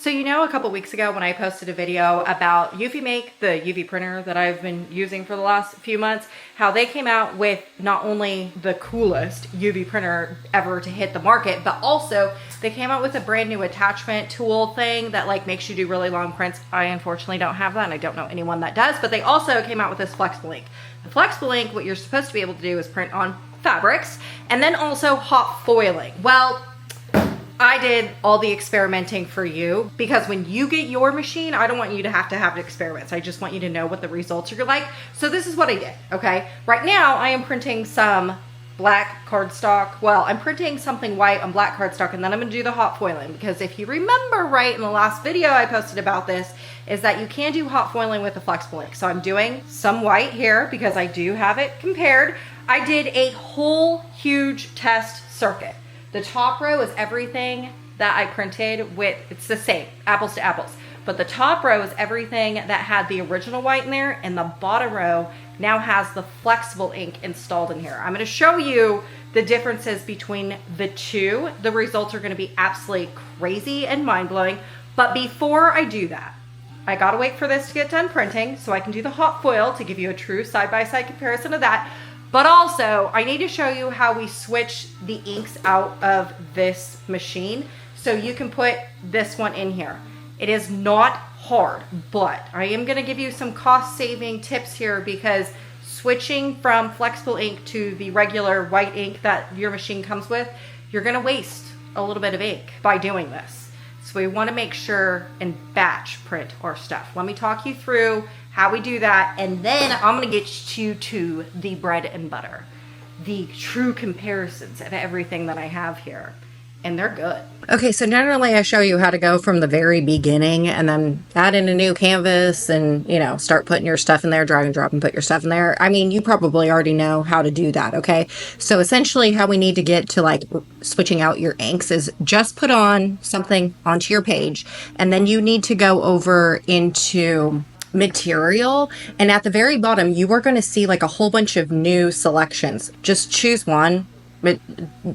So you know, a couple weeks ago when I posted a video about Eufy Make, the UV printer that I've been using for the last few months, how they came out with not only the coolest UV printer ever to hit the market, but also they came out with a brand new attachment tool thing that like makes you do really long prints. I unfortunately don't have that and I don't know anyone that does, but they also came out with this flexible ink. The flexible ink, what you're supposed to be able to do is print on fabrics and then also hot foiling. Well, I did all the experimenting for you because when you get your machine, I don't want you to have experiments. I just want you to know what the results are like. So this is what I did, okay? Right now, I am printing some black cardstock. Well, I'm printing something white on black cardstock, and then I'm gonna do the hot foiling because if you remember right in the last video I posted about this, is that you can do hot foiling with a flexible ink. So I'm doing some white here because I do have it compared. I did a whole huge test circuit. The top row is everything that I printed with, it's the same, apples to apples. But the top row is everything that had the original white in there, and the bottom row now has the flexible ink installed in here. I'm gonna show you the differences between the two. The results are gonna be absolutely crazy and mind-blowing. But before I do that, I gotta wait for this to get done printing so I can do the hot foil to give you a true side-by-side comparison of that. But also, I need to show you how we switch the inks out of this machine so you can put this one in here. It is not hard, but I am going to give you some cost-saving tips here because switching from flexible ink to the regular white ink that your machine comes with, you're going to waste a little bit of ink by doing this. So we want to make sure and batch print our stuff. Let me talk you through how we do that, and then I'm gonna get you to the bread and butter, the true comparisons of everything that I have here, and they're good. Okay, so generally I show you how to go from the very beginning and then add in a new canvas and, you know, start putting your stuff in there, drag and drop and put your stuff in there. I mean, you probably already know how to do that, okay? So essentially how we need to get to like switching out your inks is just put on something onto your page, and then you need to go over into material, and at the very bottom you are going to see like a whole bunch of new selections. Just choose one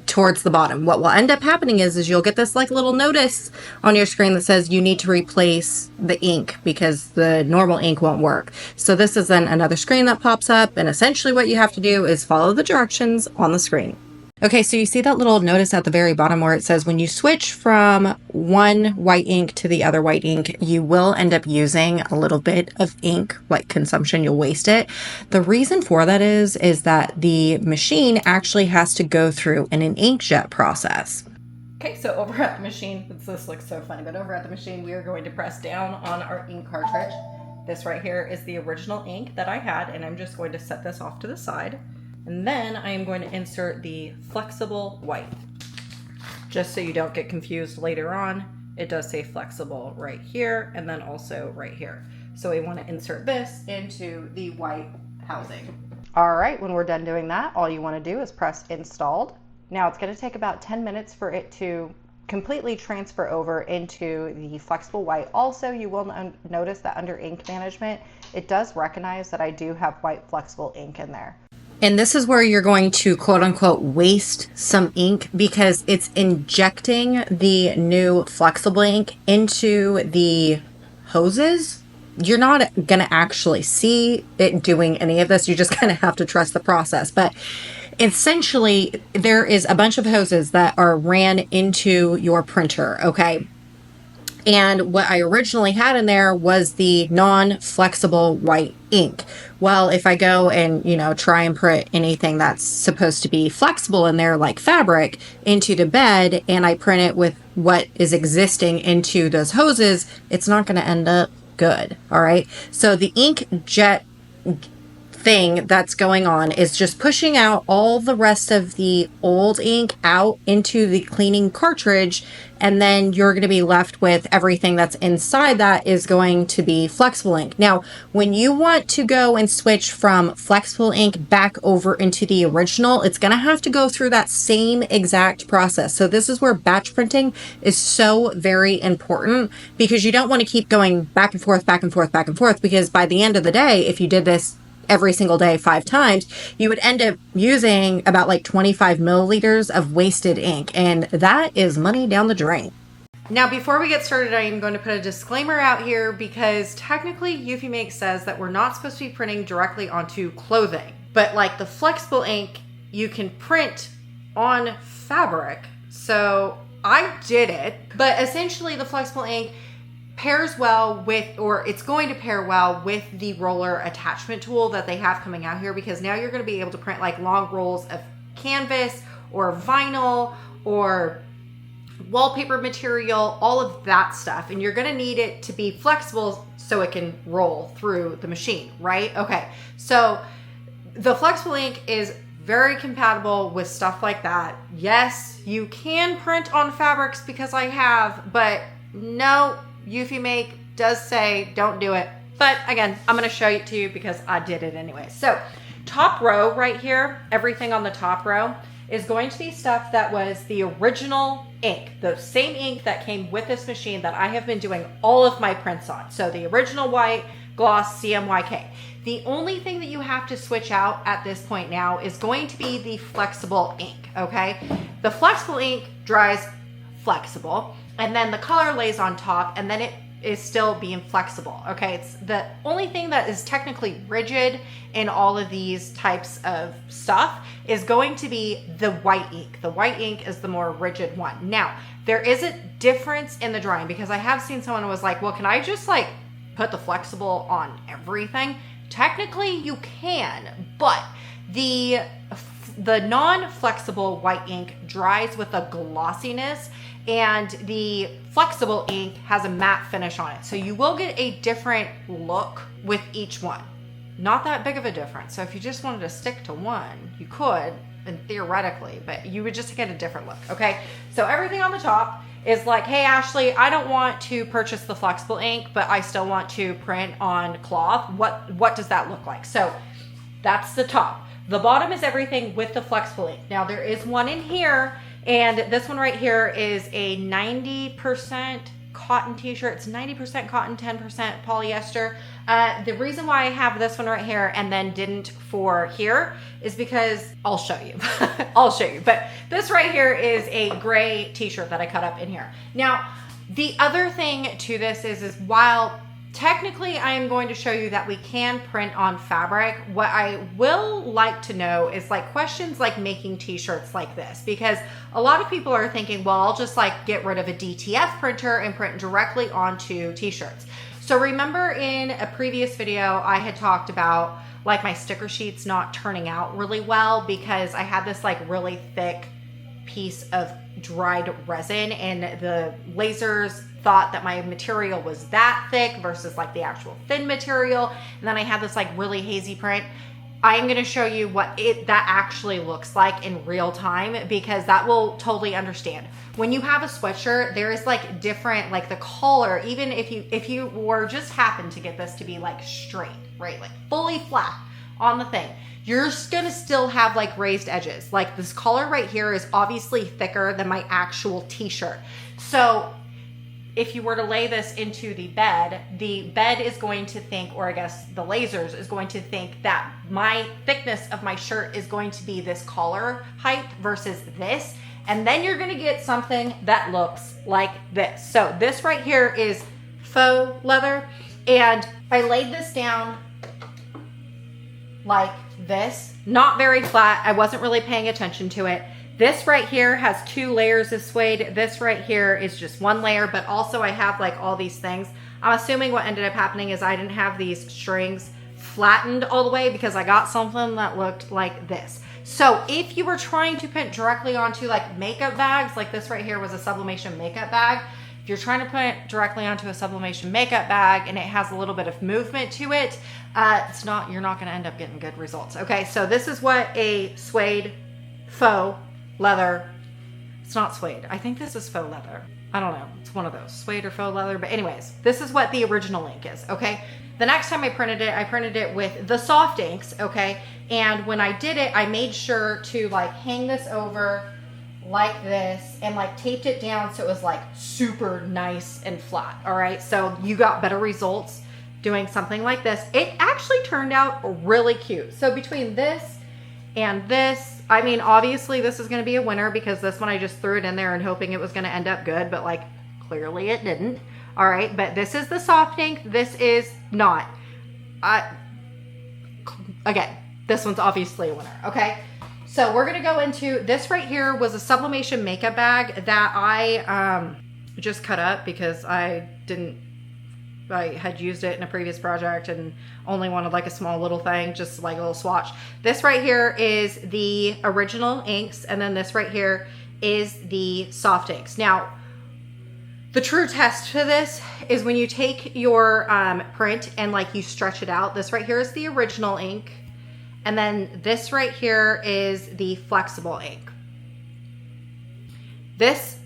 towards the bottom. What will end up happening is you'll get this like little notice on your screen that says you need to replace the ink because the normal ink won't work. So this is then another screen that pops up, and essentially what you have to do is follow the directions on the screen. Okay, so you see that little notice at the very bottom where it says when you switch from one white ink to the other white ink, you will end up using a little bit of ink, like consumption, you'll waste it. The reason for that is that the machine actually has to go through an inkjet process. Okay, so over at the machine, this looks so funny, but over at the machine, we are going to press down on our ink cartridge. This right here is the original ink that I had, and I'm just going to set this off to the side. And then I am going to insert the flexible white. Just so you don't get confused later on, it does say flexible right here and then also right here. So we want to insert this into the white housing. All right, when we're done doing that, all you want to do is press installed. Now it's going to take about 10 minutes for it to completely transfer over into the flexible white. Also, you will notice that under ink management, it does recognize that I do have white flexible ink in there. And this is where you're going to quote unquote waste some ink because it's injecting the new flexible ink into the hoses. You're not going to actually see it doing any of this. You just kind of have to trust the process. But essentially, there is a bunch of hoses that are ran into your printer, okay? And what I originally had in there was the non-flexible white ink. Well, if I go and, you know, try and put anything that's supposed to be flexible in there, like fabric, into the bed, and I print it with what is existing into those hoses, it's not going to end up good. All right. So the ink jet thing that's going on is just pushing out all the rest of the old ink out into the cleaning cartridge, and then you're going to be left with everything that's inside that is going to be flexible ink. Now, when you want to go and switch from flexible ink back over into the original, it's going to have to go through that same exact process. So this is where batch printing is so very important because you don't want to keep going back and forth, back and forth, back and forth, because by the end of the day, if you did this every single day 5 times, you would end up using about like 25 milliliters of wasted ink, and that is money down the drain. Now, before we get started, I am going to put a disclaimer out here because technically Eufy Make says that we're not supposed to be printing directly onto clothing. But like the flexible ink, you can print on fabric. So I did it, but essentially the flexible ink pairs well with, or it's going to pair well with the roller attachment tool that they have coming out here, because now you're going to be able to print like long rolls of canvas or vinyl or wallpaper material, all of that stuff. And you're going to need it to be flexible so it can roll through the machine, right? Okay. So the flexible ink is very compatible with stuff like that. Yes, you can print on fabrics because I have, but no, Eufy Make does say don't do it. But again, I'm going to show it to you because I did it anyway. So top row right here, everything on the top row is going to be stuff that was the original ink, the same ink that came with this machine that I have been doing all of my prints on. So the original white gloss CMYK. The only thing that you have to switch out at this point now is going to be the flexible ink, okay? The flexible ink dries flexible, and then the color lays on top, and then it is still being flexible, okay? It's the only thing that is technically rigid in all of these types of stuff is going to be the white ink. The white ink is the more rigid one. Now, there is a difference in the drying, because I have seen someone who was like, well, can I just like put the flexible on everything? Technically you can, but the non-flexible white ink dries with a glossiness, and the flexible ink has a matte finish on it. So you will get a different look with each one. Not that big of a difference. So if you just wanted to stick to one, you could, and theoretically, but you would just get a different look, okay? So everything on the top is like, hey, Ashley, I don't want to purchase the flexible ink, but I still want to print on cloth. What does that look like? So that's the top. The bottom is everything with the flexible ink. Now there is one in here, and this one right here is a 90% cotton t-shirt. It's 90% cotton, 10% polyester. The reason why I have this one right here and then didn't for here is because I'll show you. I'll show you. But this right here is a gray t-shirt that I cut up in here. Now, the other thing to this is while technically I am going to show you that we can print on fabric, what I will like to know is like questions like making t-shirts like this, because a lot of people are thinking, well, I'll just like get rid of a DTF printer and print directly onto t-shirts. So remember in a previous video, I had talked about like my sticker sheets not turning out really well because I had this like really thick piece of dried resin, and the lasers thought that my material was that thick versus like the actual thin material. And then I had this like really hazy print. I'm going to show you what that actually looks like in real time, because that will totally understand. When you have a sweatshirt, there is like different, like the collar, even if you were just happen to get this to be like straight, right? Like fully flat on the thing, you're gonna still have like raised edges. Like this collar right here is obviously thicker than my actual t-shirt. So if you were to lay this into the bed is going to think, or I guess the lasers is going to think that my thickness of my shirt is going to be this collar height versus this. And then you're gonna get something that looks like this. So this right here is faux leather, and I laid this down like this, not very flat. I wasn't really paying attention to it. This right here has 2 layers of suede. This right here is just 1 layer, but also I have like all these things. I'm assuming what ended up happening is I didn't have these strings flattened all the way because I got something that looked like this. So if you were trying to print directly onto like makeup bags, like this right here was a sublimation makeup bag. If you're trying to print directly onto a sublimation makeup bag and it has a little bit of movement to it, you're not gonna end up getting good results. Okay, so this is what a suede faux leather, it's not suede. I think this is faux leather. I don't know, it's one of those, suede or faux leather, but anyways, this is what the original ink is, okay? The next time I printed it with the soft inks, okay? And when I did it, I made sure to like hang this over like this and like taped it down so it was like super nice and flat, all right? So you got better results doing something like this. It actually turned out really cute. So between this and this, I mean, obviously this is gonna be a winner because this one I just threw it in there and hoping it was gonna end up good, but like Clearly it didn't. All right, but this is the soft ink. This is not. Again, this one's obviously a winner, okay? So we're gonna go into, this right here was a sublimation makeup bag that I just cut up because I had used it in a previous project and only wanted like a small little thing, just like a little swatch. This right here is the original inks, and then this right here is the soft inks. Now, the true test to this is when you take your print and like you stretch it out. This right here is the original ink. And then this right here is the flexible ink. This,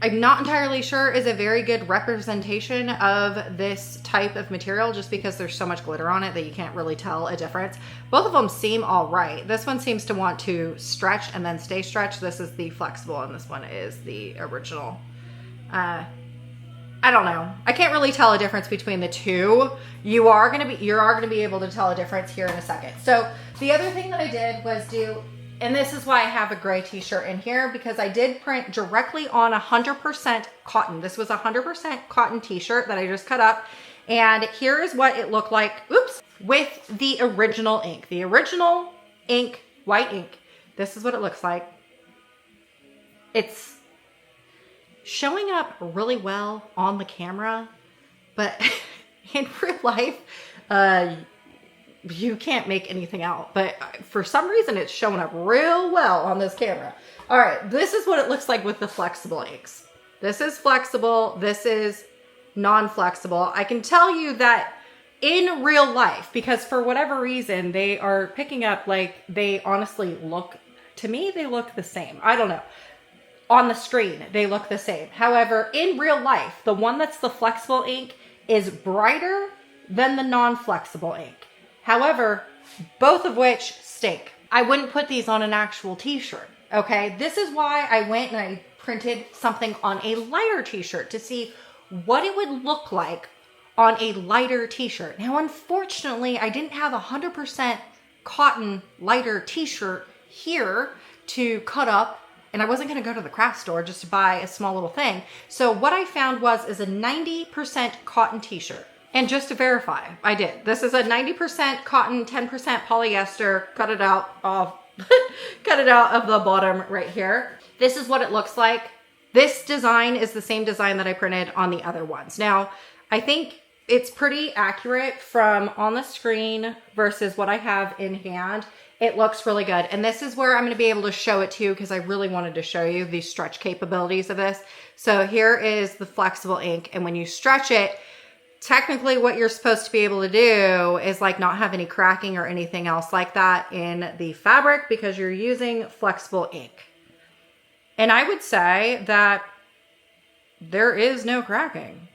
I'm not entirely sure, is a very good representation of this type of material just because there's so much glitter on it that you can't really tell a difference. Both of them seem all right. This one seems to want to stretch and then stay stretched. This is the flexible and this one is the original. I don't know. I can't really tell a difference between the two. You are gonna be able to tell a difference here in a second. So the other thing that I did was and this is why I have a gray t-shirt in here, because I did print directly on 100% cotton. This was a 100% cotton t-shirt that I just cut up. And here is what it looked like, oops, with the original ink. The original ink, white ink. This is what it looks like. It's showing up really well on the camera, but in real life, you can't make anything out. But for some reason, it's showing up real well on this camera. All right, this is what it looks like with the flexible inks. This is flexible. This is non-flexible. I can tell you that in real life, because for whatever reason, they are picking up like they honestly look, to me, they look the same. I don't know. On the screen, they look the same. However, in real life, the one that's the flexible ink is brighter than the non-flexible ink. However, both of which stink. I wouldn't put these on an actual t-shirt, okay? This is why I went and I printed something on a lighter t-shirt to see what it would look like on a lighter t-shirt. Now, unfortunately, I didn't have 100% cotton lighter t-shirt here to cut up, and I wasn't gonna go to the craft store just to buy a small little thing. So what I found is a 90% cotton t-shirt. And just to verify, I did. This is a 90% cotton, 10% polyester. Cut it out of, cut it out of the bottom right here. This is what it looks like. This design is the same design that I printed on the other ones. Now, I think it's pretty accurate from on the screen versus what I have in hand. It looks really good. And this is where I'm gonna be able to show it to you because I really wanted to show you the stretch capabilities of this. So here is the flexible ink. And when you stretch it, technically what you're supposed to be able to do is like not have any cracking or anything else like that in the fabric because you're using flexible ink. And I would say that there is no cracking.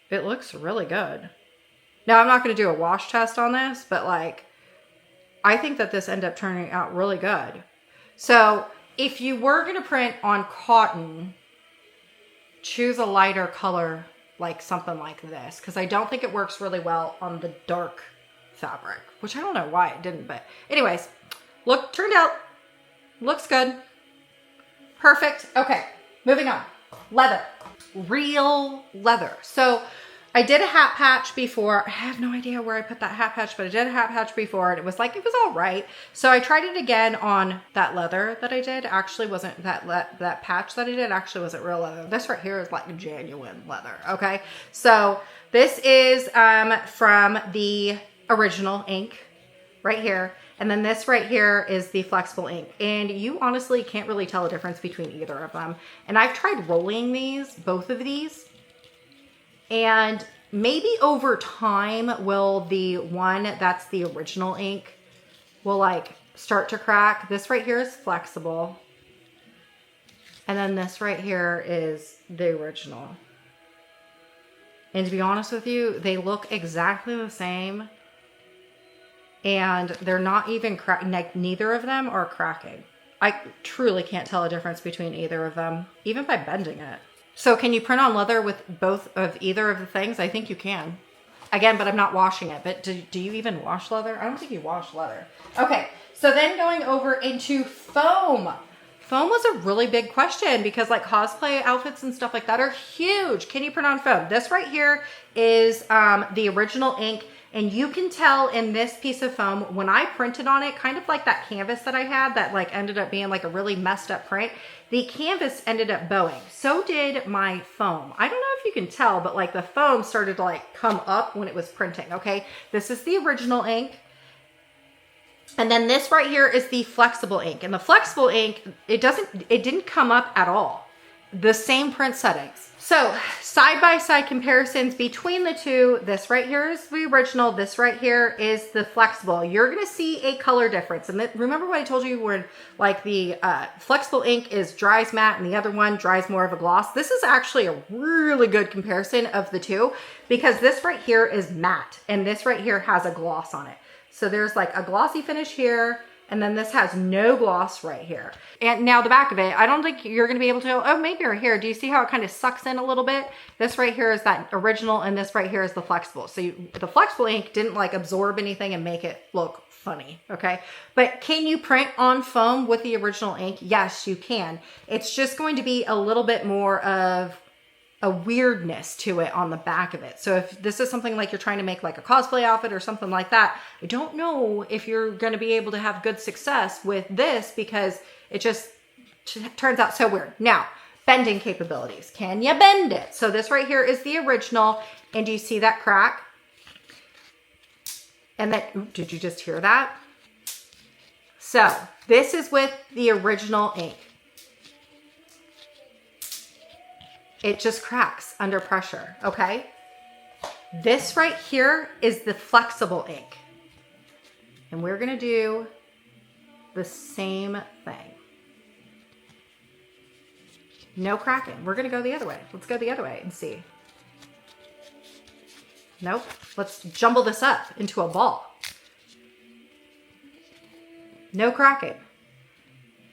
It looks really good. Now I'm not gonna do a wash test on this, but like, I think that this ended up turning out really good. So if you were gonna print on cotton, choose a lighter color, like something like this, because I don't think it works really well on the dark fabric, which I don't know why it didn't, but anyways, turned out, looks good. Perfect. Okay, moving on. Leather, real leather. So I did a hat patch before. I have no idea where I put that hat patch, but I did a hat patch before and it was all right. So I tried it again on that leather that I did. Actually wasn't that patch that I did actually wasn't real leather. This right here is like genuine leather, okay? So this is from the original ink right here. And then this right here is the flexible ink. And you honestly can't really tell a difference between either of them. And I've tried rolling both of these. And maybe over time will the one that's the original ink will like start to crack. This right here is flexible. And then this right here is the original. And to be honest with you, they look exactly the same. And they're not even neither of them are cracking. I truly can't tell a difference between either of them, even by bending it. So can you print on leather with both of either of the things? I think you can. Again, but I'm not washing it. But do you even wash leather? I don't think you wash leather. Okay, so then going over into foam. Foam was a really big question because like cosplay outfits and stuff like that are huge. Can you print on foam? This right here is the original ink. And you can tell in this piece of foam, when I printed on it, kind of like that canvas that I had that like ended up being like a really messed up print, the canvas ended up bowing. So did my foam. I don't know if you can tell, but like the foam started to like come up when it was printing, okay? This is the original ink. And then this right here is the flexible ink. And the flexible ink, it didn't come up at all. The same print settings. So side-by-side comparisons between the two, this right here is the original, this right here is the flexible. You're gonna see a color difference. And remember what I told you when like the flexible ink is dries matte and the other one dries more of a gloss? This is actually a really good comparison of the two because this right here is matte and this right here has a gloss on it. So there's like a glossy finish here, and then this has no gloss right here. And now the back of it, I don't think you're gonna be able to, oh, maybe right here. Do you see how it kind of sucks in a little bit? This right here is that original, and this right here is the flexible. So the flexible ink didn't like absorb anything and make it look funny, okay? But can you print on foam with the original ink? Yes, you can. It's just going to be a little bit more of a weirdness to it on the back of it. So if this is something like you're trying to make like a cosplay outfit or something like that, I don't know if you're going to be able to have good success with this because it just turns out so weird. Now, bending capabilities. Can you bend it? So this right here is the original. And do you see that crack? And then, ooh, did you just hear that? So this is with the original ink. It just cracks under pressure, okay? This right here is the flexible ink. And we're gonna do the same thing. No cracking. We're gonna go the other way. Let's go the other way and see. Nope. Let's jumble this up into a ball. No cracking.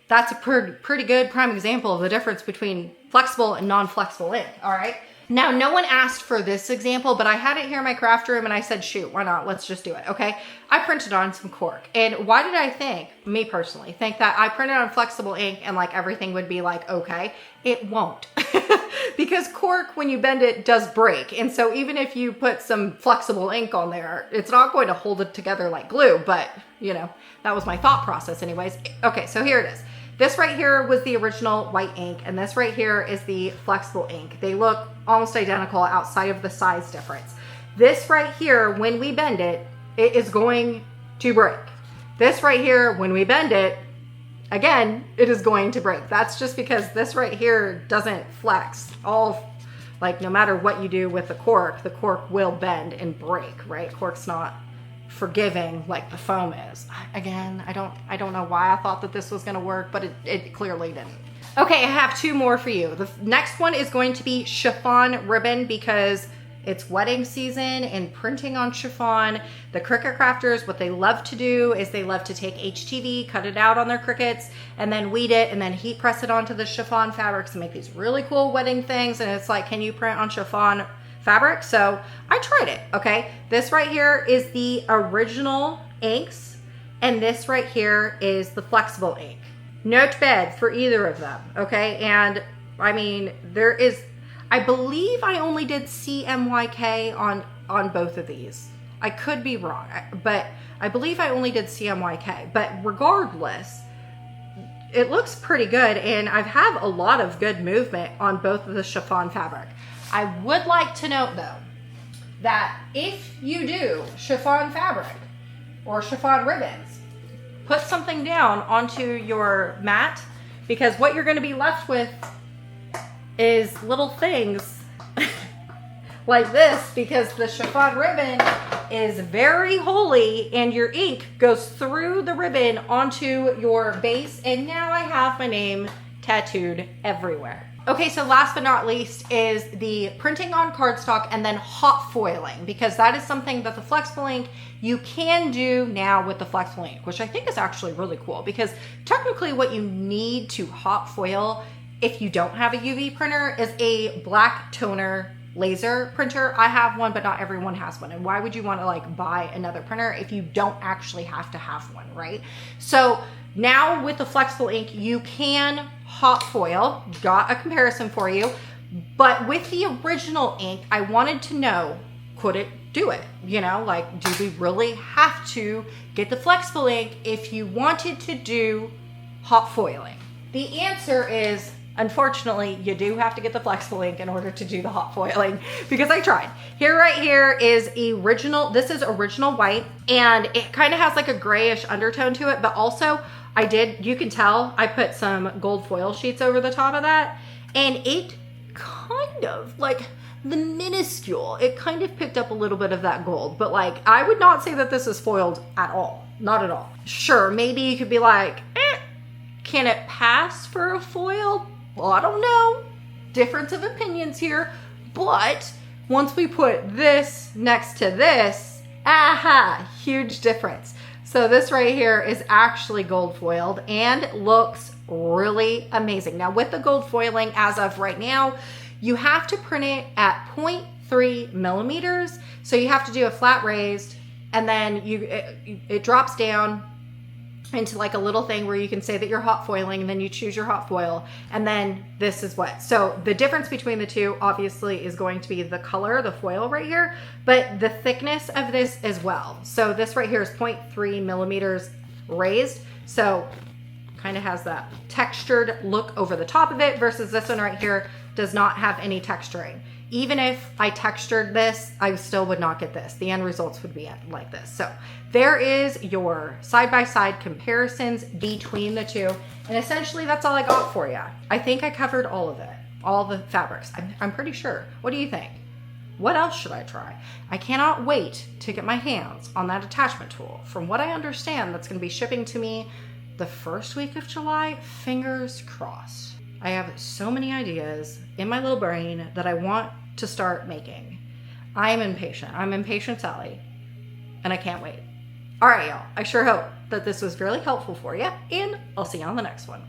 That's a pretty good prime example of the difference between flexible and non-flexible ink, all right? Now, no one asked for this example, but I had it here in my craft room and I said, shoot, why not? Let's just do it, okay? I printed on some cork. And why did I think, me personally, think that I printed on flexible ink and like everything would be like, okay? It won't. Because cork, when you bend it, does break. And so even if you put some flexible ink on there, it's not going to hold it together like glue, but you know, that was my thought process anyways. Okay, so here it is. This right here was the original white ink, and this right here is the flexible ink. They look almost identical outside of the size difference. This right here, when we bend it, it is going to break. This right here, when we bend it, again, it is going to break. That's just because this right here doesn't flex. Like no matter what you do with the cork will bend and break, right? Cork's not forgiving like the foam is. Again, I don't know why I thought that this was gonna work, but it clearly didn't. Okay, I have two more for you. The next one is going to be chiffon ribbon because it's wedding season and printing on chiffon. The Cricut crafters, what they love to do is they love to take HTV, cut it out on their Cricuts, and then weed it and then heat press it onto the chiffon fabrics and make these really cool wedding things. And it's like, can you print on chiffon fabric? So I tried it, okay? This right here is the original inks, and this right here is the flexible ink. Not bad for either of them, okay? And I mean, there is, I believe I only did CMYK on both of these. I could be wrong, but I believe I only did CMYK. But regardless, it looks pretty good, and I've had a lot of good movement on both of the chiffon fabric. I would like to note though, that if you do chiffon fabric or chiffon ribbons, put something down onto your mat, because what you're gonna be left with is little things like this, because the chiffon ribbon is very holy and your ink goes through the ribbon onto your base, and now I have my name tattooed everywhere. Okay, so last but not least is the printing on cardstock and then hot foiling, because that is something that the flexible ink you can do now with the flexible ink, which I think is actually really cool, because technically what you need to hot foil if you don't have a UV printer is a black toner laser printer. I have one, but not everyone has one. And why would you want to like buy another printer if you don't actually have to have one, right? So Now with the flexible ink, you can hot foil. Got a comparison for you. But with the original ink, I wanted to know, could it do it? You know, like, do we really have to get the flexible ink if you wanted to do hot foiling? The answer is, unfortunately, you do have to get the flexible ink in order to do the hot foiling, because I tried. Here, right here is original. This is original white, and it kind of has like a grayish undertone to it, but also you can tell I put some gold foil sheets over the top of that, and it kind of like the minuscule, it kind of picked up a little bit of that gold, but like I would not say that this is foiled at all. Not at all. Sure, maybe you could be like, can it pass for a foil? Well, I don't know. Difference of opinions here. But once we put this next to this, aha, huge difference. So this right here is actually gold foiled and looks really amazing. Now with the gold foiling, as of right now, you have to print it at 0.3 millimeters. So you have to do a flat raised, and then it drops down into like a little thing where you can say that you're hot foiling, and then you choose your hot foil, and then this is what. So the difference between the two obviously is going to be the color, the foil right here, but the thickness of this as well. So this right here is 0.3 millimeters raised. So kind of has that textured look over the top of it, versus this one right here does not have any texturing. Even if I textured this, I still would not get this. The end results would be like this. So there is your side-by-side comparisons between the two. And essentially that's all I got for you. I think I covered all of it, all the fabrics. I'm pretty sure. What do you think? What else should I try? I cannot wait to get my hands on that attachment tool. From what I understand, that's gonna be shipping to me the first week of July. Fingers crossed. I have so many ideas in my little brain that I want to start making. I'm impatient. I'm impatient Sally, and I can't wait. All right, y'all. I sure hope that this was really helpful for you, and I'll see you on the next one.